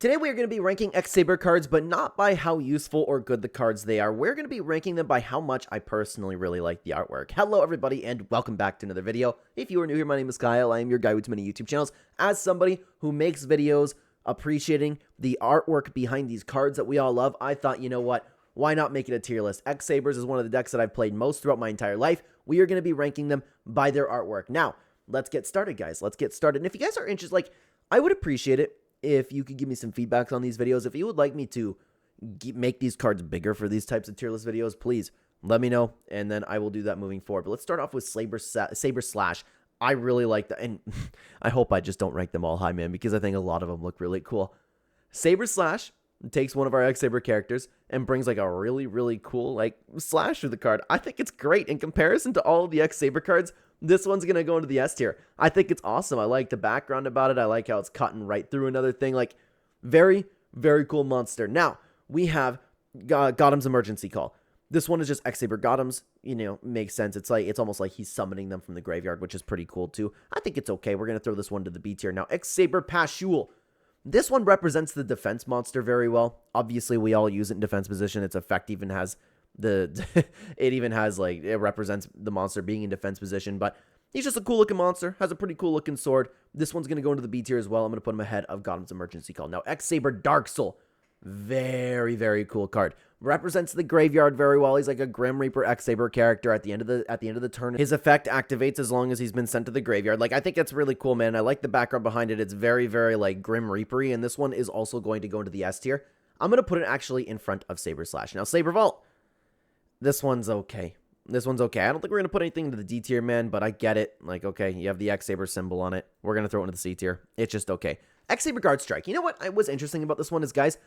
Today we are going to be ranking X-Saber cards, but not by how useful or good the cards they are. We're going to be ranking them by how much I personally really like the artwork. Hello everybody and welcome back to another video. If you are new here, my name is Kyle. I am your guy with too many YouTube channels. As somebody who makes videos appreciating the artwork behind these cards that we all love, I thought, you know what? Why not make it a tier list? X-Sabers is one of the decks that I've played most throughout my entire life. We are going to be ranking them by their artwork. Now, let's get started, guys. Let's get started. And if you guys are interested, I would appreciate it if you could give me some feedbacks on these videos. If you would like me to make these cards bigger for these types of tier list videos, please let me know, and then I will do that moving forward. But let's start off with Saber Slash. I really like that, and I hope I just don't rank them all high, man, because I think a lot of them look really cool. Saber Slash takes one of our X-Saber characters and brings a really, really cool slash through the card. I think it's great. In comparison to all of the X-Saber cards, this one's going to go into the S tier. I think it's awesome. I like the background about it. I like how it's cutting right through another thing. Very, very cool monster. Now, we have Gotham's Emergency Call. This one is just X-Saber Gotham's, makes sense. It's almost like he's summoning them from the graveyard, which is pretty cool too. I think it's okay. We're going to throw this one to the B tier. Now, X-Saber Pashul. This one represents the defense monster very well. Obviously, we all use it in defense position. Its effect even has it represents the monster being in defense position, but he's just a cool looking monster, has a pretty cool looking sword. This one's going to go into the B tier as well. I'm going to put him ahead of Gotham's Emergency Call. Now, X-Saber Dark Soul. Very, very cool card. Represents the graveyard very well. He's like a Grim Reaper X-Saber character at the end of the turn. His effect activates as long as he's been sent to the graveyard. I think that's really cool, man. I like the background behind it. It's very, very Grim Reaper-y, and this one is also going to go into the S tier. I'm going to put it actually in front of Saber Slash. Now, Saber Vault. This one's okay. This one's okay. I don't think we're going to put anything into the D tier, man, but I get it. Okay, you have the X-Saber symbol on it. We're going to throw it into the C tier. It's just okay. X-Saber Guard Strike. You know what was interesting about this one is, guys,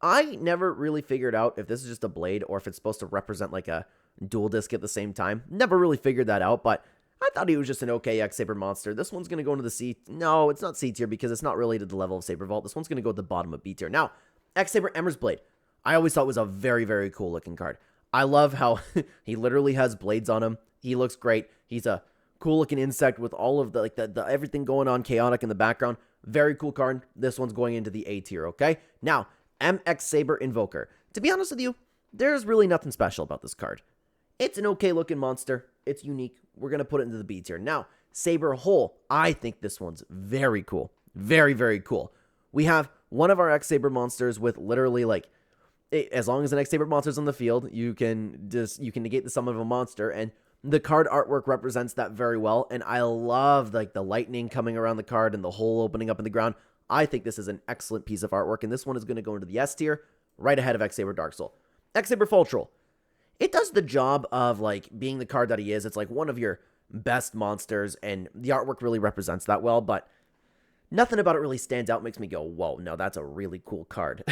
I never really figured out if this is just a blade or if it's supposed to represent a dual disc at the same time. Never really figured that out, but I thought he was just an okay X-Saber monster. This one's going to go into the C. No, it's not C tier because it's not really to the level of Saber Vault. This one's going to go at the bottom of B tier. Now, X-Saber Emmer's Blade. I always thought was a very, very cool looking card. I love how he literally has blades on him. He looks great. He's a cool looking insect with all of the everything going on chaotic in the background. Very cool card. This one's going into the A tier, okay? Now, MX Saber Invoker. To be honest with you, there's really nothing special about this card. It's an okay looking monster. It's unique. We're going to put it into the B tier. Now, Saber Hole. I think this one's very cool. Very, very cool. We have one of our X-Saber monsters with literally as long as an X-Saber monster's on the field, you can negate the summon of a monster, and the card artwork represents that very well, and I love the lightning coming around the card and the hole opening up in the ground. I think this is an excellent piece of artwork, and this one is going to go into the S tier, right ahead of X-Saber Dark Soul. X-Saber Fultrel. It does the job of being the card that he is. It's one of your best monsters, and the artwork really represents that well, but nothing about it really stands out, makes me go, whoa, no, that's a really cool card.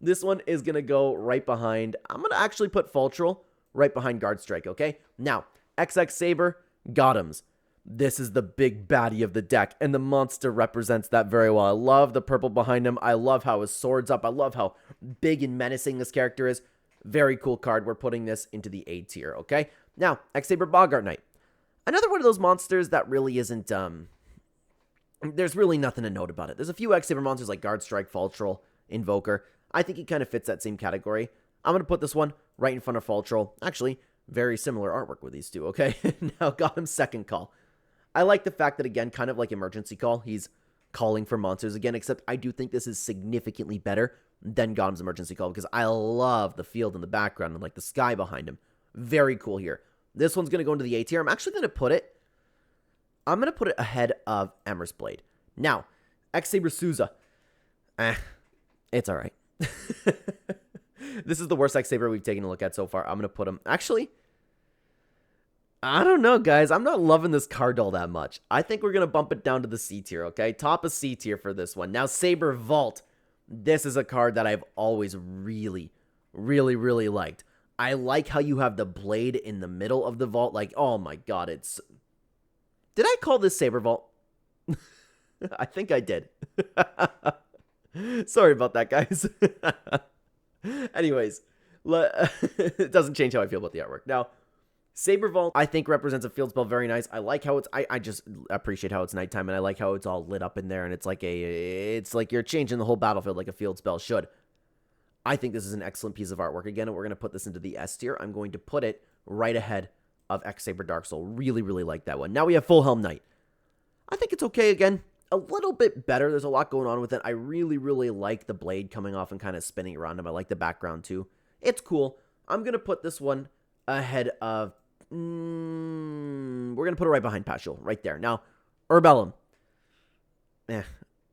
This one is going to go right behind, I'm going to actually put Fultrel right behind Guard Strike, okay? Now, XX Saber, Gotham's. This is the big baddie of the deck, and the monster represents that very well. I love the purple behind him. I love how his sword's up. I love how big and menacing this character is. Very cool card. We're putting this into the A tier, okay? Now, X-Saber Bogart Knight. Another one of those monsters that really isn't, there's really nothing to note about it. There's a few X-Saber monsters like Guard Strike, Fultrel, Invoker. I think he kind of fits that same category. I'm going to put this one right in front of Fultrel. Actually, very similar artwork with these two, okay? Now, Gotham's Second Call. I like the fact that, again, kind of like Emergency Call, he's calling for monsters again, except I do think this is significantly better than Gotham's Emergency Call because I love the field in the background and the sky behind him. Very cool here. This one's going to go into the A tier. I'm actually going to put it ahead of Emmer's Blade. Now, X-Saber Souza. It's all right. This is the worst X-Saber we've taken a look at so far. I'm going to put him... Actually, I don't know, guys. I'm not loving this card all that much. I think we're going to bump it down to the C tier, okay? Top of C tier for this one. Now, Saber Vault. This is a card that I've always really, really, really liked. I like how you have the blade in the middle of the vault. Oh my god, it's... Did I call this Saber Vault? I think I did. Sorry about that, guys. Anyways, it doesn't change how I feel about the artwork. Now, Saber Vault, I think, represents a field spell very nice. I like how it's, I just appreciate how it's nighttime, and I like how it's all lit up in there, and it's like you're changing the whole battlefield like a field spell should. I think this is an excellent piece of artwork. Again, we're going to put this into the S tier. I'm going to put it right ahead of X-Saber Dark Soul. Really, really like that one. Now we have Full Helm Knight. I think it's okay again. A little bit better. There's a lot going on with it. I really, really like the blade coming off and kind of spinning around him. I like the background too. It's cool. I'm going to put this one ahead of... we're going to put it right behind Pashul. Right there. Now, Urbellum.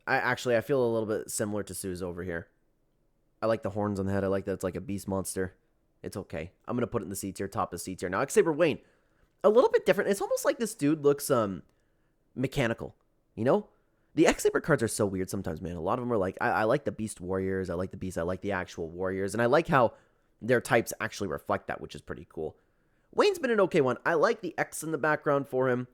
I feel a little bit similar to Suze over here. I like the horns on the head. I like that it's like a beast monster. It's okay. I'm going to put it in the C tier, top of C tier. Now, X-Saber Wayne. A little bit different. It's almost like this dude looks mechanical. You know? The X-Saber cards are so weird sometimes, man. A lot of them are like, I like the Beast Warriors. I like the Beast. I like the actual Warriors. And I like how their types actually reflect that, which is pretty cool. Wayne's been an okay one. I like the X in the background for him.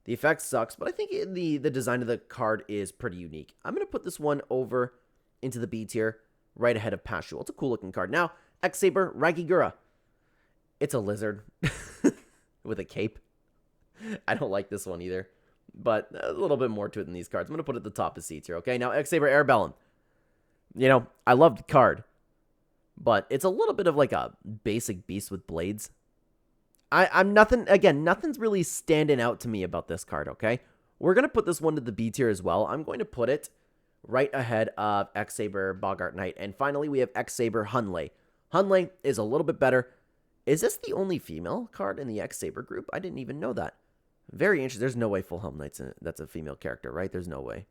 The effect sucks, but I think the design of the card is pretty unique. I'm going to put this one over into the B tier, right ahead of Pashul. It's a cool looking card. Now, X-Saber Ragigura. It's a lizard with a cape. I don't like this one either, but a little bit more to it than these cards. I'm going to put it at the top of C tier, okay? Now, X-Saber Airbellum. You know, I love the card, but it's a little bit of like a basic beast with blades. I'm nothing, again, nothing's really standing out to me about this card, okay? We're going to put this one to the B tier as well. I'm going to put it right ahead of X-Saber Bogart Knight. And finally, we have X-Saber Hunley. Hunley is a little bit better. Is this the only female card in the X-Saber group? I didn't even know that. Very interesting. There's no way Full Helm Knight's that's a female character, right? There's no way.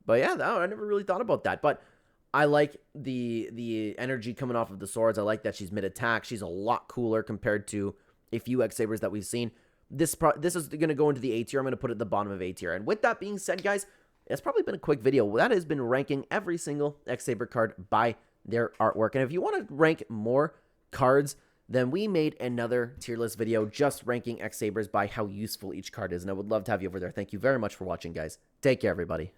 But yeah, I never really thought about that. But I like the energy coming off of the swords. I like that she's mid-attack. She's a lot cooler compared to a few X-Sabers that we've seen. This is going to go into the A tier. I'm going to put it at the bottom of A tier. And with that being said, guys, it's probably been a quick video. That has been ranking every single X-Saber card by their artwork. And if you want to rank more cards, then we made another tier list video just ranking X-Sabers by how useful each card is. And I would love to have you over there. Thank you very much for watching, guys. Take care, everybody.